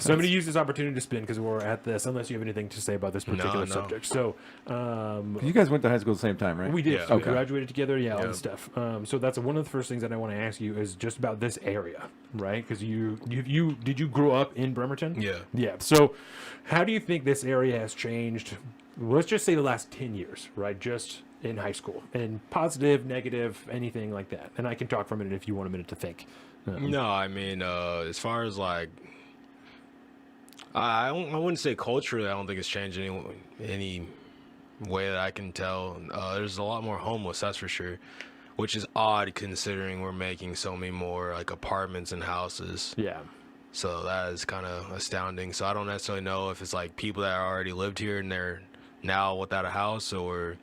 So I'm going to use this opportunity to spin because we're at this, unless you have anything to say about this particular subject. So you guys went to high school at the same time, right? we did. Yeah. So we Okay. graduated together, all this stuff. So that's one of the first things that I want to ask you is just about this area, right? Because did you grow up in Bremerton? Yeah. Yeah. So how do you think this area has changed? Let's just say the last 10 years, right? Just in high school, and positive, negative, anything like that. And I can talk for a minute if you want a minute to think. No, I mean, as far as like, I wouldn't say culturally. I don't think it's changed any way that I can tell. There's a lot more homeless, that's for sure, which is odd considering we're making so many more like apartments and houses. Yeah. So that is kind of astounding. So I don't necessarily know if it's like people that already lived here and they're now without a house, or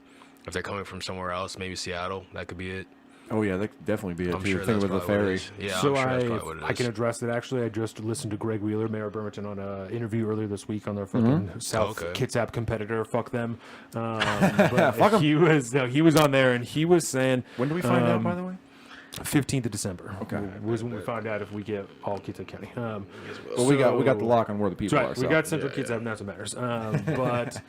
if they're coming from somewhere else, maybe Seattle. That could be it. Oh yeah, that could definitely be it. I'm too. sure Thing that's with the probably what ferry. it is. Yeah, So I'm sure that's probably what it is. I can address it. Actually, I just listened to Greg Wheeler, Mayor of Bremerton, on an interview earlier this week on their fucking South Kitsap competitor. Fuck them. But Fuck 'em. he was on there, and he was saying, When do we find out, by the way? 15th of December. Okay. Was when we found out if we get all Kitsap County. Well, we got the lock on where the people Right, are. we So. got Central Kitsap, now it matters. But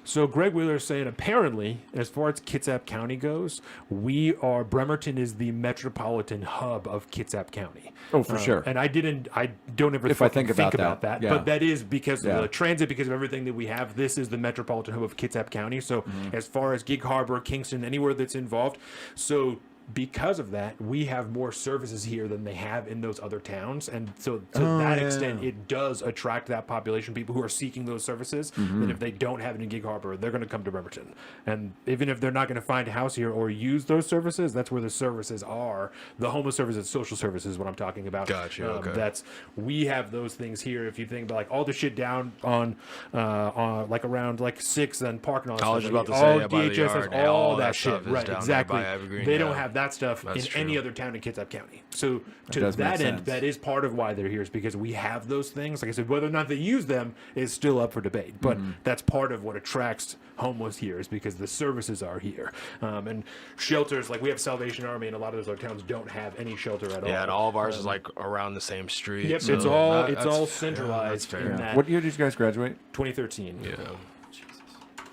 so Greg Wheeler is saying apparently, as far as Kitsap County goes, Bremerton is the metropolitan hub of Kitsap County. Oh, for sure. And I don't ever If I fucking think about that. yeah. But that is because Yeah. of the transit, because of everything that we have. This is the metropolitan hub of Kitsap County. So as far as Gig Harbor, Kingston, anywhere that's involved. So because of that, we have more services here than they have in those other towns. And so to that extent, it does attract that population, people who are seeking those services. And if they don't have it in Gig Harbor, they're going to come to Bremerton. And even if they're not going to find a house here or use those services, that's where the services are. The homeless services, social services is what I'm talking about. Gotcha, okay. We have those things here. If you think about like all the shit down on like around like 6th and Park and all that I was stuff. just about to all say, yeah, by the DHS, yard, all that stuff shit. is Right, down there exactly. by Evergreen, They yeah. don't have that stuff That's in true. any other town in Kitsap County. So to does make that end, sense. that is part of why they're here, is because we have those things. Like I said, whether or not they use them is still up for debate. But that's part of what attracts homeless here, is because the services are here. And shelters, like we have Salvation Army, and a lot of those other towns don't have any shelter at all. Yeah, and all of ours is like around the same street. Yep, so it's all that's centralized fair. in Yeah. that What year did you guys graduate? 2013. Yeah.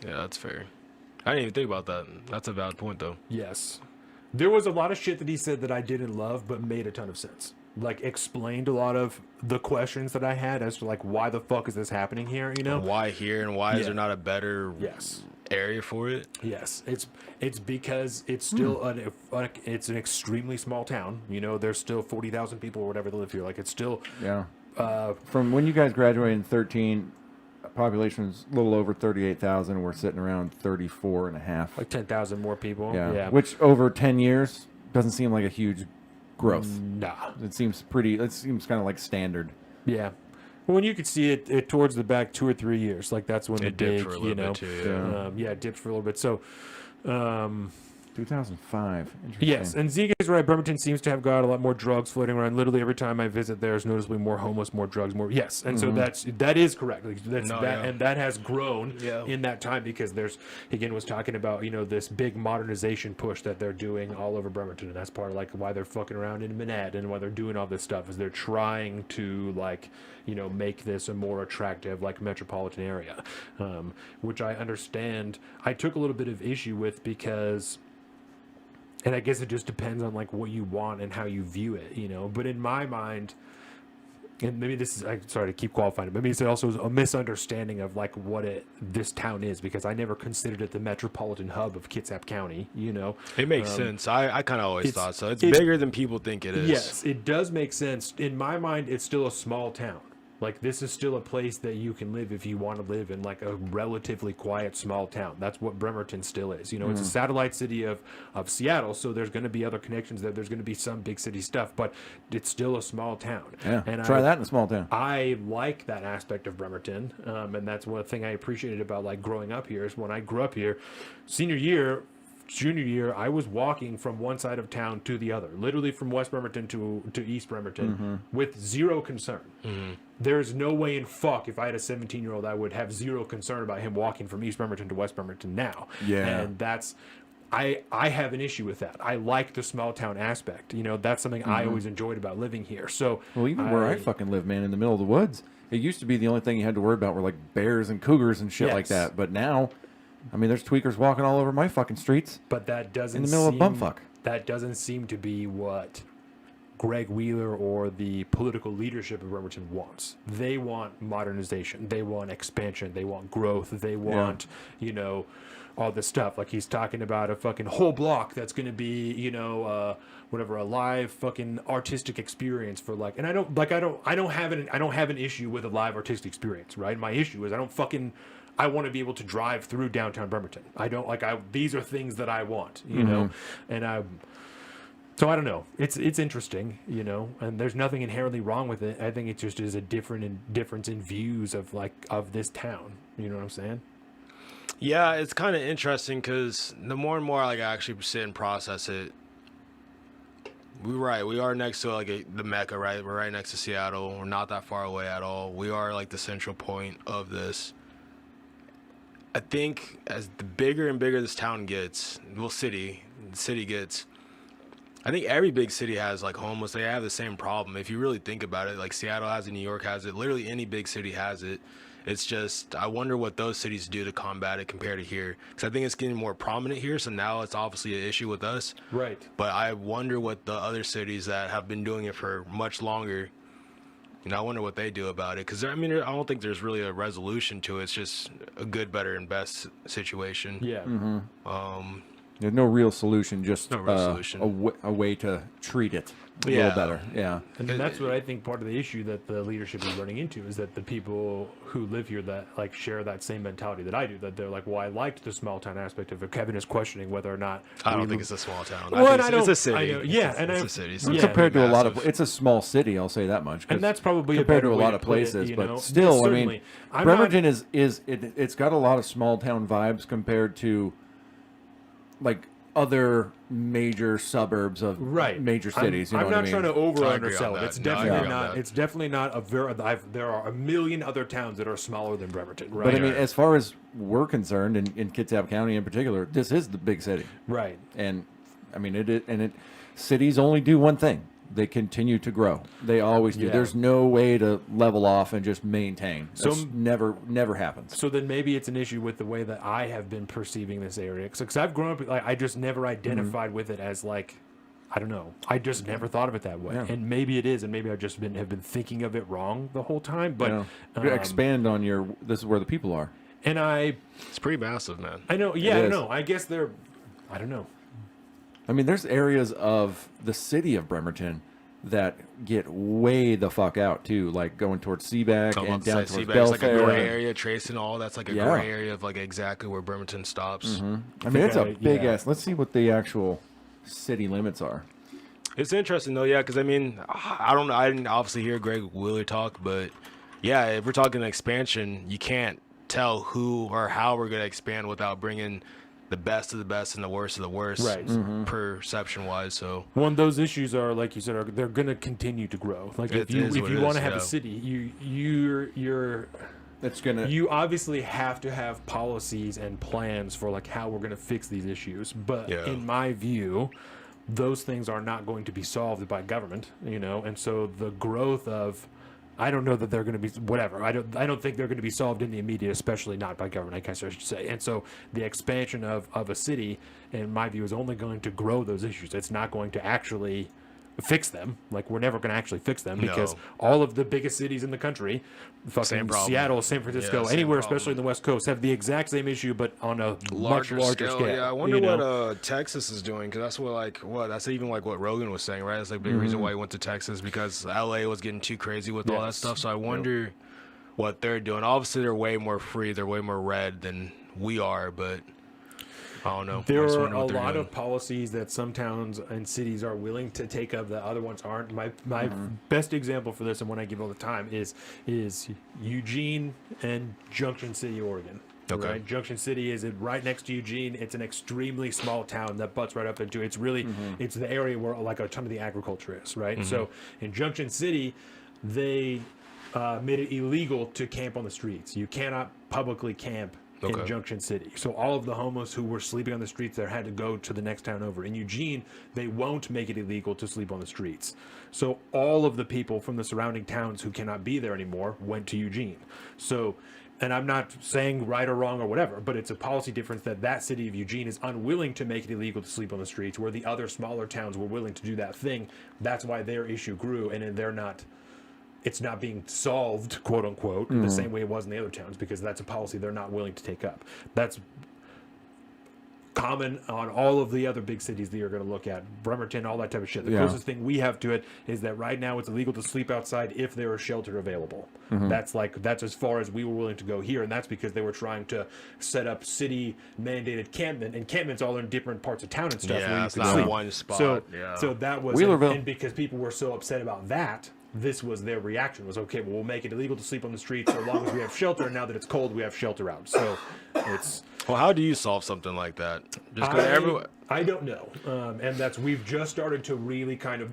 Yeah, that's fair. I didn't even think about that. That's a valid point, though. Yes. There was a lot of shit that he said that I didn't love, but made a ton of sense. Like, explained a lot of the questions that I had as to, like, why the fuck is this happening here, you know? Why here, and why is Yeah. there not a better Yes. area for it? Yes. It's because it's still it's an extremely small town. You know, there's still 40,000 people or whatever that live here. Like, it's still... Yeah. From when you guys graduated in 13, population was a little over 38,000. We're sitting around 34 and a half. like 10,000 more people. Yeah. Which over 10 years doesn't seem like a huge growth. Nah. It seems kind of like standard. Yeah. Well, when you could see it towards the back 2 or 3 years, like that's when It the dipped big, for a little you know, bit too, yeah. it dipped for a little bit. So, 2005. Interesting. yes, and Zeke is right. Bremerton seems to have got a lot more drugs floating around. Literally every time I visit, there's noticeably more homeless, more drugs, more. Yes, and so that is correct. Like, and that has grown in that time, because there's was talking about this big modernization push that they're doing all over Bremerton, and that's part of like why they're fucking around in Manette and why they're doing all this stuff, is they're trying to make this a more attractive like metropolitan area, which I understand. I took a little bit of issue with because. And I guess it just depends on like what you want and how you view it, But in my mind, and maybe this is, I'm sorry to keep qualifying it, maybe it's also a misunderstanding of like what this town is, because I never considered it the metropolitan hub of Kitsap County, It makes sense. I kind of always thought so. It's bigger than people think it is. Yes, it does make sense. In my mind, it's still a small town. Like, this is still a place that you can live if you want to live in, like, a relatively quiet, small town. That's what Bremerton still is. It's a satellite city of Seattle, so there's going to be other connections there. There's going to be some big city stuff, but it's still a small town. Yeah, and try that in a small town. I like that aspect of Bremerton, and that's one thing I appreciated about, like, growing up here, is when I grew up here, junior year, I was walking from one side of town to the other, literally from West Bremerton to East Bremerton, with zero concern. There's no way in fuck, if I had a 17-year-old, I would have zero concern about him walking from East Bremerton to West Bremerton now. Yeah. And that's... I have an issue with that. I like the small town aspect. That's something I always enjoyed about living here. So, Well, even where I fucking live, man, in the middle of the woods, it used to be the only thing you had to worry about were like bears and cougars and shit like that. But now, I mean, there's tweakers walking all over my fucking streets. But that doesn't in the middle of bumfuck. That doesn't seem to be what Greg Wheeler or the political leadership of Bremerton wants. They want modernization. They want expansion. They want growth. They want, you know, all this stuff. Like he's talking about a fucking whole block that's going to be, you know, whatever, a live fucking artistic experience for like. And I don't have an issue with a live artistic experience, right? My issue is I want to be able to drive through downtown Bremerton. These are things that I want, you know, and so I don't know. It's interesting, you know, and there's nothing inherently wrong with it. I think it just is a difference in views of this town. You know what I'm saying? Yeah, it's kind of interesting because the more and more like I actually sit and process it, we are next to the Mecca, right? We're right next to Seattle. We're not that far away at all. We are like the central point of this. I think as the bigger and bigger this town gets, the city gets, I think every big city has like homeless. They have the same problem. If you really think about it, like Seattle has it, New York has it, literally any big city has it. It's just, I wonder what those cities do to combat it compared to here. Because I think it's getting more prominent here, so now it's obviously an issue with us. Right. But I wonder what the other cities that have been doing it for much longer, you know, I wonder what they do about it. Because, I mean, I don't think there's really a resolution to it. It's just a good, better, and best situation. Yeah. There's no real solution, just no real solution. A way to treat it a little better. Yeah. And that's what I think part of the issue that the leadership is running into is that the people who live here that like share that same mentality that I do, that they're like, well, I liked the small town aspect of it. Kevin is questioning whether or not. I don't think it's a small town. Well, it's a city. It's a city. So compared to a lot of, it's a small city, I'll say that much. And that's probably compared a to a lot of places, but still, I mean, Bremerton it's got a lot of small town vibes compared to like other major suburbs of major cities. I'm not trying to over undersell it. that. It's definitely No, not. It's definitely not a very. There are a million other towns that are smaller than Bremerton, right? But I mean, as far as we're concerned, in Kitsap County in particular, this is the big city, right? And I mean, cities only do one thing. They continue to grow. They always do. Yeah. There's no way to level off and just maintain. So never happens. So then maybe it's an issue with the way that I have been perceiving this area. Because I've grown up, like I just never identified with it as like, I don't know. I just never thought of it that way. Yeah. And maybe it is, and maybe I've just have been thinking of it wrong the whole time. But expand on this is where the people are. And it's pretty massive, man. I know. Yeah, I know. I guess I don't know. I mean, there's areas of the city of Bremerton that get way the fuck out too, like going towards Seaback and down towards Belfair. Like a gray area, Trace and all. That's like a gray area of like exactly where Bremerton stops. I mean, it's a big ass. Let's see what the actual city limits are. It's interesting though, yeah, because I mean, I don't know. I didn't obviously hear Greg Wheeler talk, but yeah, if we're talking expansion, you can't tell who or how we're gonna expand without bringing the best of the best and the worst of the worst, right? Perception wise. So one of those issues are, like you said, they're going to continue to grow. Like if you want to have a city, you obviously have to have policies and plans for like how we're going to fix these issues. But in my view, those things are not going to be solved by government, you know. And so the growth of, I don't know that they're going to be whatever. I don't think they're going to be solved in the immediate, especially not by government, I guess I should say. And so the expansion of a city, in my view, is only going to grow those issues. It's not going to actually fix them. Like, we're never going to actually fix them because all of the biggest cities in the country, fucking Seattle, San Francisco, anywhere, especially in the West Coast, have the exact same issue, but on a much larger scale. Yeah, I wonder what Texas is doing, because that's that's even like what Rogan was saying, right? That's like the big reason why he went to Texas, because LA was getting too crazy with all that stuff. So I wonder what they're doing. Obviously, they're way more free, they're way more red than we are, but I don't know. There are a lot of policies that some towns and cities are willing to take up that other ones aren't. My best example for this, and one I give all the time, is Eugene and Junction City, Oregon. Okay. Right? Junction City is right next to Eugene. It's an extremely small town that butts right up into it. It's really it's the area where like a ton of the agriculture is, right? So in Junction City, they made it illegal to camp on the streets. You cannot publicly camp in Junction City. So all of the homeless who were sleeping on the streets there had to go to the next town over. In Eugene, they won't make it illegal to sleep on the streets. So all of the people from the surrounding towns who cannot be there anymore went to Eugene. So, and I'm not saying right or wrong or whatever, but it's a policy difference that city of Eugene is unwilling to make it illegal to sleep on the streets, where the other smaller towns were willing to do that thing. That's why their issue grew, and they're not... It's not being solved, quote unquote, the same way it was in the other towns, because that's a policy they're not willing to take up. That's common on all of the other big cities that you're going to look at, Bremerton, all that type of shit. The closest thing we have to it is that right now it's illegal to sleep outside if there is shelter available. That's as far as we were willing to go here, and that's because they were trying to set up city mandated encampment, and encampments all in different parts of town and stuff. Yeah, where it's not one spot. So that was, and because people were so upset about that, this was their reaction, was, okay, well, we'll make it illegal to sleep on the streets so long as we have shelter. And now that it's cold, we have shelter out. So it's... Well, how do you solve something like that? Just everyone... I don't know. And we've just started to really kind of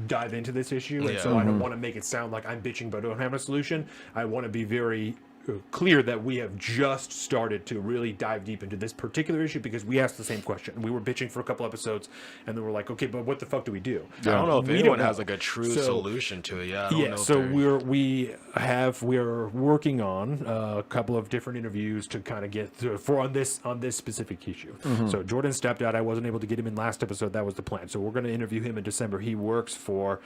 dive into this issue. And so I don't want to make it sound like I'm bitching but don't have a solution. I want to be very clear that we have just started to really dive deep into this particular issue, because we asked the same question. We were bitching for a couple episodes, and then we're like, okay, but what the fuck do we do? I don't know if anyone has like a true solution to it. I don't know. So we're working on a couple of different interviews to kind of get through on this specific issue. So Jordan stepped out. I wasn't able to get him in last episode. That was the plan. So we're going to interview him in December. He works for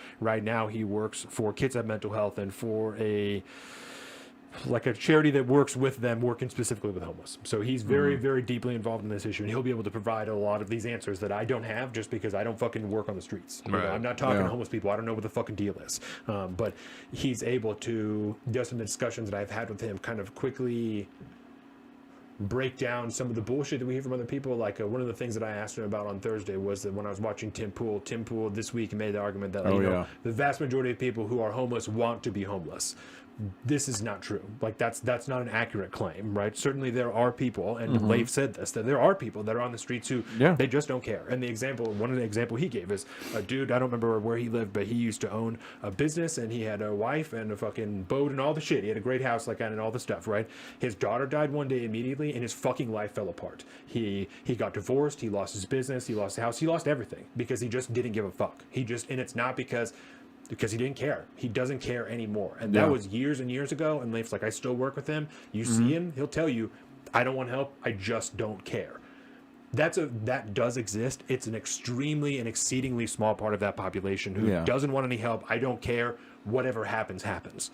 Kids Have Mental Health, and for a charity that works with them, working specifically with homeless. So he's very, very deeply involved in this issue, and he'll be able to provide a lot of these answers that I don't have, just because I don't fucking work on the streets. Right. You know, I'm not talking to homeless people. I don't know what the fucking deal is. But he's able to, just in the discussions that I've had with him, kind of quickly break down some of the bullshit that we hear from other people. Like one of the things that I asked him about on Thursday was that when I was watching Tim Pool this week made the argument that the vast majority of people who are homeless want to be homeless. This is not true. Like that's not an accurate claim, right? Certainly there are people, and Leif said this, that there are people that are on the streets who they just don't care. And one of the example he gave is a dude, I don't remember where he lived, but he used to own a business, and he had a wife and a fucking boat and all the shit. He had a great house, and all the stuff, right? His daughter died one day immediately, and his fucking life fell apart. He got divorced, he lost his business, he lost the house, he lost everything, because he just didn't give a fuck. And it's not because he didn't care. He doesn't care anymore. And that was years and years ago. And Leif's like, I still work with him. You see him, he'll tell you, I don't want help. I just don't care. That does exist. It's an exceedingly small part of that population who doesn't want any help. I don't care. Whatever happens, happens.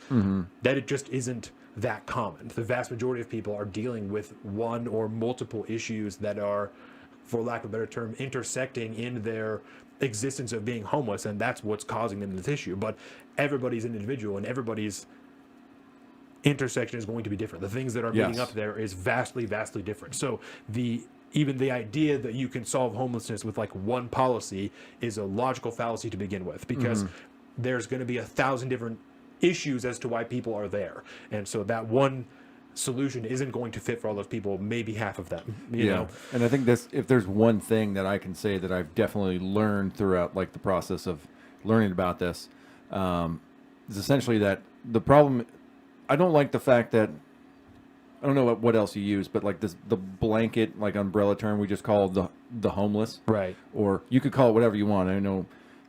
That it just isn't that common. The vast majority of people are dealing with one or multiple issues that are, for lack of a better term, intersecting in their existence of being homeless, and that's what's causing them this issue. But everybody's an individual, and everybody's intersection is going to be different. The things that are meeting up there is vastly different. So even the idea that you can solve homelessness with one policy is a logical fallacy to begin with, because there's going to be 1,000 different issues as to why people are there, and so that one solution isn't going to fit for all those people, maybe half of them, you know. And I think if there's one thing that I can say that I've definitely learned throughout the process of learning about this, is essentially that the problem, I don't like the fact that, I don't know what else you use, but the blanket umbrella term we just call the homeless, right? Or you could call it whatever you want. I know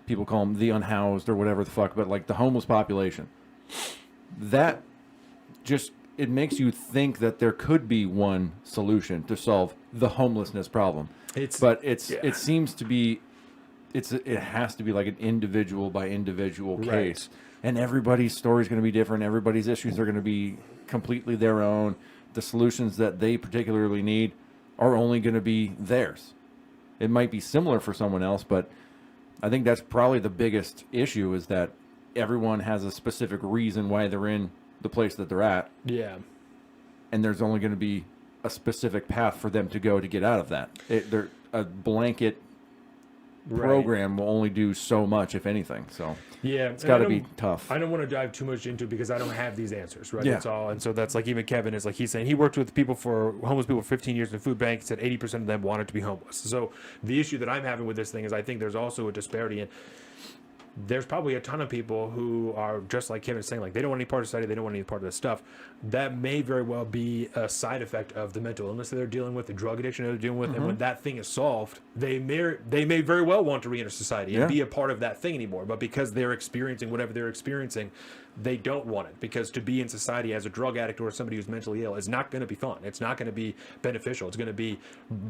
people call them the unhoused or whatever the fuck, but the homeless population, that just, it makes you think that there could be one solution to solve the homelessness problem. It seems to be, it has to be an individual by individual case, and everybody's story is going to be different. Everybody's issues are going to be completely their own. The solutions that they particularly need are only going to be theirs. It might be similar for someone else, but I think that's probably the biggest issue, is that everyone has a specific reason why they're in the place that they're at. Yeah. And there's only going to be a specific path for them to go to get out of that. A blanket program will only do so much, if anything. So it's got to be tough. I don't want to dive too much into it because I don't have these answers, right? That's all. And so that's even Kevin is he's saying he worked with homeless people for 15 years in a food bank. He said 80% of them wanted to be homeless. So the issue that I'm having with this thing is I think there's also a disparity in there's probably a ton of people who are just like Kevin saying, like, they don't want any part of society, they don't want any part of this stuff. That may very well be a side effect of the mental illness that they're dealing with, the drug addiction that they're dealing with, and when that thing is solved, they may very well want to re-enter society and be a part of that thing anymore. But because they're experiencing whatever they're experiencing, they don't want it, because to be in society as a drug addict or somebody who's mentally ill is not going to be fun. It's not going to be beneficial. It's going to be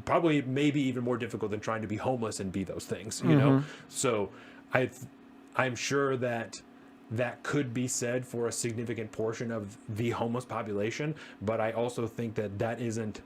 probably maybe even more difficult than trying to be homeless and be those things, you know? So I'm sure that could be said for a significant portion of the homeless population, but I also think that isn't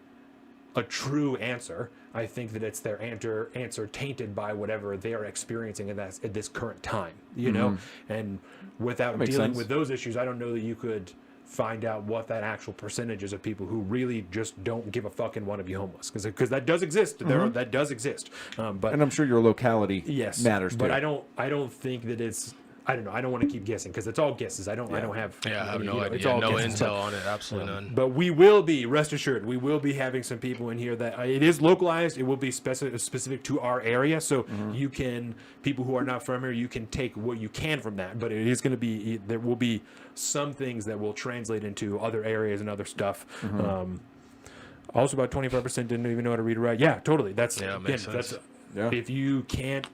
a true answer. I think that it's their answer tainted by whatever they are experiencing at this current time, you know? And without dealing with those issues, I don't know that you could find out what that actual percentage is of people who really just don't give a fuck and want to be homeless, because that does exist. That does exist. But and I'm sure your locality matters too. But I don't think that it's. I don't know. I don't want to keep guessing, because it's all guesses. I don't have. Yeah, I have no idea. It's all no intel on it. Absolutely none. But we will be, rest assured, we will be having some people in here that it is localized. It will be specific to our area. So you can, people who are not from here, you can take what you can from that. But it is going to be, there will be some things that will translate into other areas and other stuff. Also, about 25% didn't even know how to read or write. Yeah, totally. Makes sense. If you can't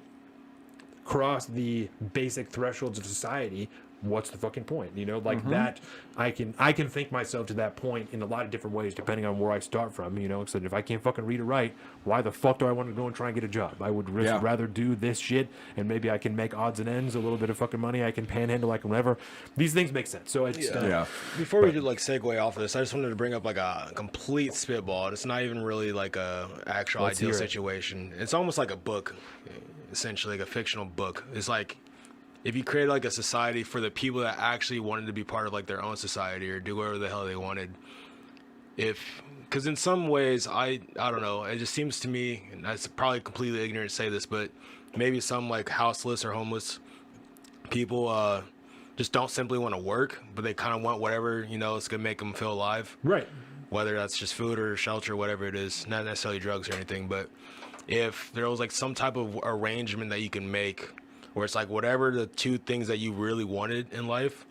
cross the basic thresholds of society, what's the fucking point? You know, like that. I can think myself to that point in a lot of different ways, depending on where I start from. You know, so if I can't fucking read or write, why the fuck do I want to go and try and get a job? I would rather do this shit, and maybe I can make odds and ends, a little bit of fucking money. I can panhandle, I can whatever. These things make sense. So it's Before we do like segue off of this, I just wanted to bring up like a complete spitball. It's not even really like a actual ideal situation. It's almost like a book, essentially, like a fictional book. It's like, if you create like a society for the people that actually wanted to be part of like their own society or do whatever the hell they wanted, because in some ways, I don't know, it just seems to me, and that's probably completely ignorant to say this, but maybe some like houseless or homeless people just don't simply want to work, but they kind of want whatever, you know, it's gonna make them feel alive, right? Whether that's just food or shelter, whatever it is, not necessarily drugs or anything. But if there was like some type of arrangement that you can make where it's like whatever the two things that you really wanted in life,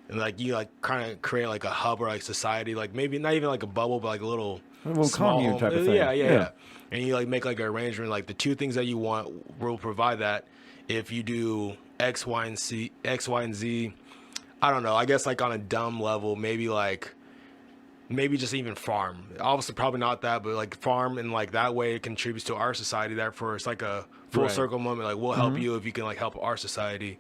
and like you like kind of create like a hub or like society, like maybe not even like a bubble, but like a little commune type of thing. Yeah. And you like make like an arrangement, like the two things that you want will provide that. If you do X, Y, and Z, I don't know. I guess like on a dumb level, maybe just even farm. Obviously, probably not that, but like farm, and like that way it contributes to our society. Therefore, it's like a full circle moment. Like, we'll help you if you can like help our society.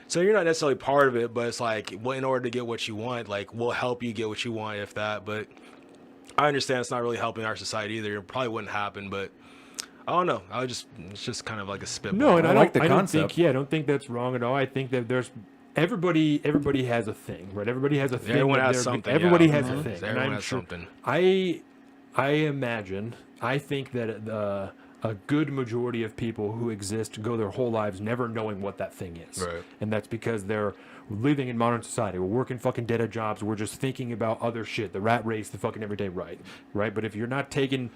So you're not necessarily part of it, but it's like, well, in order to get what you want, like we'll help you get what you want, if that. But I understand it's not really helping our society either. It probably wouldn't happen, but I don't know. It's just kind of like a spitball. No, and I like the concept. I don't think that's wrong at all. I think that there's everybody has a thing, right? Everybody has a thing. Everyone has something. Everybody has a thing. Everyone has something. I think that a good majority of people who exist go their whole lives never knowing what that thing is. Right. And that's because they're living in modern society. We're working fucking dead-end jobs. We're just thinking about other shit, the rat race, the fucking everyday right? But if you're not taking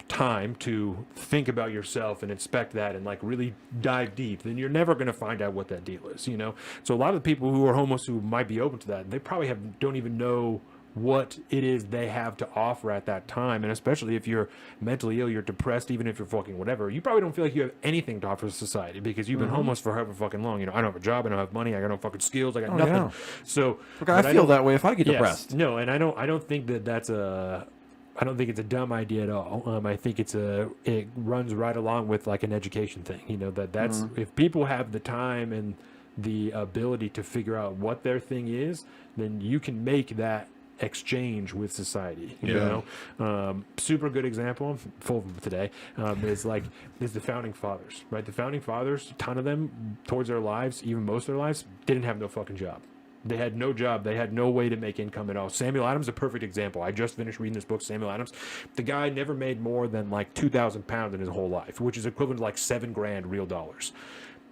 time to think about yourself and inspect that and like really dive deep, then you're never going to find out what that deal is, you know? So a lot of the people who are homeless who might be open to that, they probably don't even know what it is they have to offer at that time. And especially if you're mentally ill, you're depressed, even if you're fucking whatever, you probably don't feel like you have anything to offer society because you've been homeless for however fucking long. You know, I don't have a job, I don't have money, I got no fucking skills, I got nothing. Yeah. So I feel that way if I get depressed. No, and I don't think that's I don't think it's a dumb idea at all. I think it runs right along with like an education thing. You know, that's if people have the time and the ability to figure out what their thing is, then you can make that exchange with society. You know, super good example full of them today is the founding fathers, right? The founding fathers, a ton of them towards their lives, even most of their lives, didn't have no fucking job. They had no job. They had no way to make income at all. Samuel Adams is a perfect example. I just finished reading this book, Samuel Adams. The guy never made more than like 2,000 pounds in his whole life, which is equivalent to like $7,000 real dollars.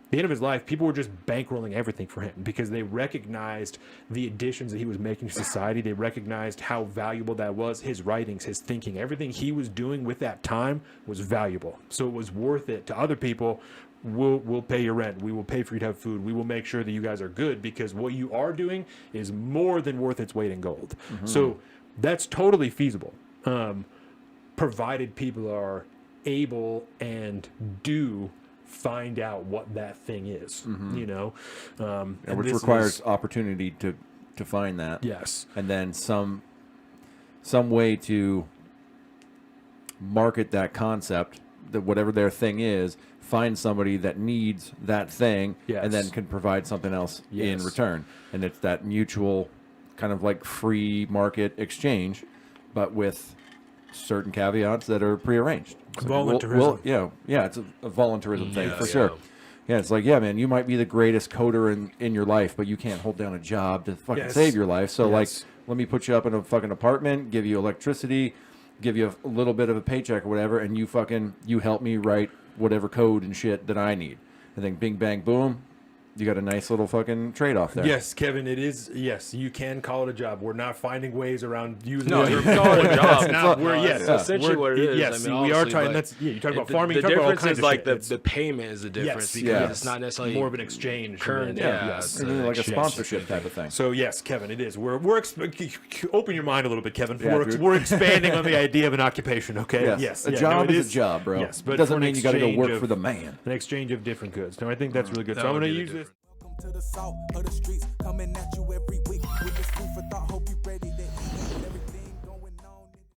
At the end of his life, people were just bankrolling everything for him because they recognized the additions that he was making to society. They recognized how valuable that was. His writings, his thinking, everything he was doing with that time was valuable. So it was worth it to other people we'll pay your rent. We will pay for you to have food. We will make sure that you guys are good, because what you are doing is more than worth its weight in gold. So that's totally feasible, provided people are able and do find out what that thing is, you know, and which requires opportunity to find that. Yes. And then some way to market that concept, that whatever their thing is, find somebody that needs that thing, and then can provide something else in return. And it's that mutual kind of like free market exchange, but with certain caveats that are prearranged. So voluntarism. It's a voluntarism thing for sure. Yeah, it's like, man, you might be the greatest coder in your life, but you can't hold down a job to fucking save your life. So like, let me put you up in a fucking apartment, give you electricity, give you a little bit of a paycheck or whatever, and you help me write whatever code and shit that I need. And then bing, bang, boom, you got a nice little fucking trade-off there. Yes, Kevin, it is. Yes, you can call it a job. We're not finding ways around using No, it. you're calling it a job. It's not, essentially what it is. Yes, I mean, we are trying. That's you talk about farming. The you talk about all difference kinds is of like shit. the payment is the difference, because it's not necessarily more of an exchange. Current, yes, like a sponsorship type of thing. So yes, Kevin, it is. We're open your mind a little bit, Kevin. We're expanding on the idea of an occupation. Okay. Yes. A job is a job, bro. Yes, but it doesn't mean you got to go work for the man. An exchange of different goods. No, I think that's really good. So I'm going to use this. To the south of the streets, coming at you every